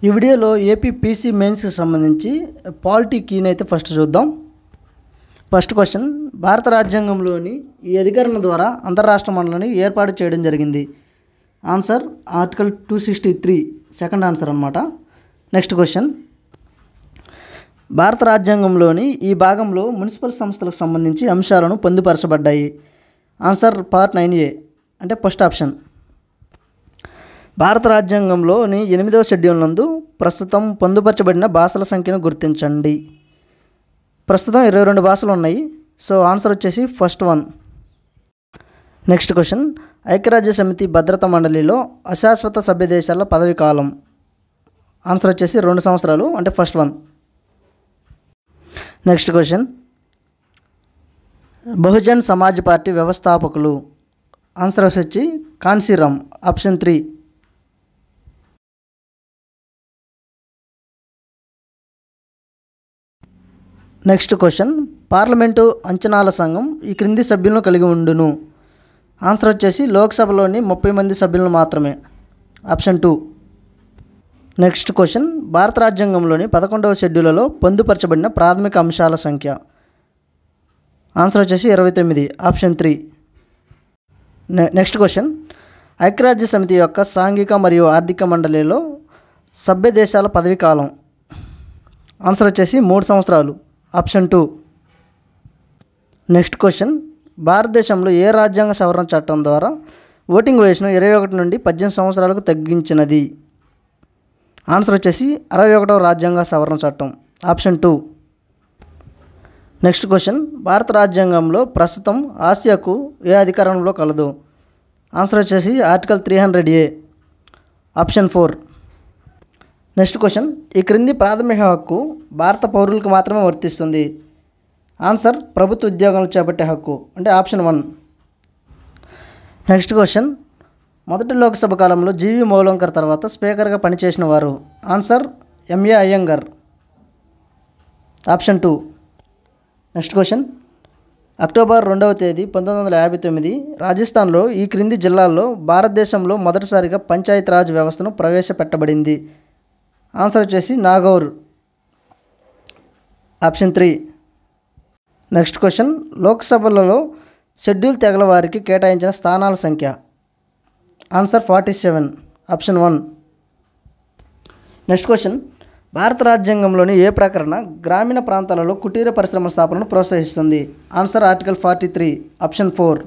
ఈ వీడియోలో AP PC మెయిన్స్కి సంబంధించి పాలిటీ కీని అయితే ఫస్ట్ చూద్దాం. ఫస్ట్ క్వశ్చన్, భారత రాజ్యాంగంలోని ఈ అధికరణ ద్వారా అంతర్రాష్ట్ర మండలిని ఏర్పాటు చేయడం జరిగింది. ఆన్సర్ ఆర్టికల్ 263, సెకండ్ ఆన్సర్ అన్నమాట. నెక్స్ట్ క్వశ్చన్, భారత రాజ్యాంగంలోని ఈ భాగంలో మున్సిపల్ సంస్థలకు సంబంధించి అంశాలను పొందుపరచబడ్డాయి. ఆన్సర్ పార్ట్ 9A అంటే ఫస్ట్ ఆప్షన్. భారత రాజ్యాంగంలోని 8వ షెడ్యూల్ నందు ప్రస్తుతం పొందుపరచబడిన భాషల సంఖ్యను గుర్తించండి. ప్రస్తుతం 22 భాషలు ఉన్నాయి. సో ఆన్సర్ వచ్చేసి ఫస్ట్ వన్. నెక్స్ట్ క్వశ్చన్, ఐక్యరాజ్య సమితి భద్రతా మండలిలో అశాశ్వత సభ్య దేశాల పదవి కాలం. ఆన్సర్ వచ్చేసి 2 సంవత్సరాలు అంటే first one. Next question, Bahujan Samaj party వ్యవస్థాపకులు. ఆన్సర్ వచ్చి Kanshi Ram, option 3. Next question, parliament అంచనాల సంఘం ఈ క్రింది సభ్యులను కలిగి ఉండును. ఆన్సర్ వచ్చేసి లోక్సభలోని 30 మంది సభ్యులను మాత్రమే, ఆప్షన్ 2. నెక్స్ట్ క్వశ్చన్, భారత రాజ్యాంగంలోని 11వ షెడ్యూల్లో పొందుపరచబడిన ప్రాథమిక అంశాల సంఖ్య. ఆన్సర్ వచ్చేసి 29, ఆప్షన్ 3. నెక్స్ట్ క్వశ్చన్, ఐక్యరాజ్య సమితి యొక్క సాంఘిక మరియు ఆర్థిక మండలిలో సభ్య దేశాల పదవి కాలం. ఆన్సర్ వచ్చేసి 3 సంవత్సరాలు, ఆప్షన్ 2. నెక్స్ట్ క్వశ్చన్, భారతదేశంలో ఏ రాజ్యాంగ సవరణ చట్టం ద్వారా ఓటింగ్ వయసును 21 నుండి 18 సంవత్సరాలకు తగ్గించినది. ఆన్సర్ వచ్చేసి 61వ రాజ్యాంగ సవరణ చట్టం, ఆప్షన్ 2. నెక్స్ట్ క్వశ్చన్, భారత రాజ్యాంగంలో ప్రస్తుతం ఆసియాకు ఏ అధికారంలో కలదు. ఆన్సర్ వచ్చేసి article 300A, option 4. Next question, ఈ క్రింది ప్రాథమిక హక్కు భారత పౌరులకు మాత్రమే వర్తిస్తుంది. ఆన్సర్ ప్రభుత్వ ఉద్యోగాలు చేపట్టే హక్కు అంటే ఆప్షన్ 1. నెక్స్ట్ క్వశ్చన్, మొదటి లోక్సభ కాలంలో జీవి మౌలంకర్ తర్వాత స్పీకర్గా పనిచేసిన వారు. Answer MA Iyengar, option 2. Next question, October 2వ తేదీ 1959 రాజస్థాన్లో ఈ క్రింది జిల్లాల్లో భారతదేశంలో మొదటిసారిగా పంచాయతీరాజ్ వ్యవస్థను ప్రవేశపెట్టబడింది. ఆన్సర్ వచ్చేసి Nagaur, option 3. Next question, లోక్సభలలో schedule తెగల వారికి కేటాయించిన స్థానాల సంఖ్య. Answer 47, option 1. నెక్స్ట్ క్వశ్చన్, భారత రాజ్యాంగంలోని ఏ ప్రకరణ గ్రామీణ ప్రాంతాలలో కుటీర పరిశ్రమల స్థాపనను ప్రోత్సహిస్తుంది. Answer article 43, option 4.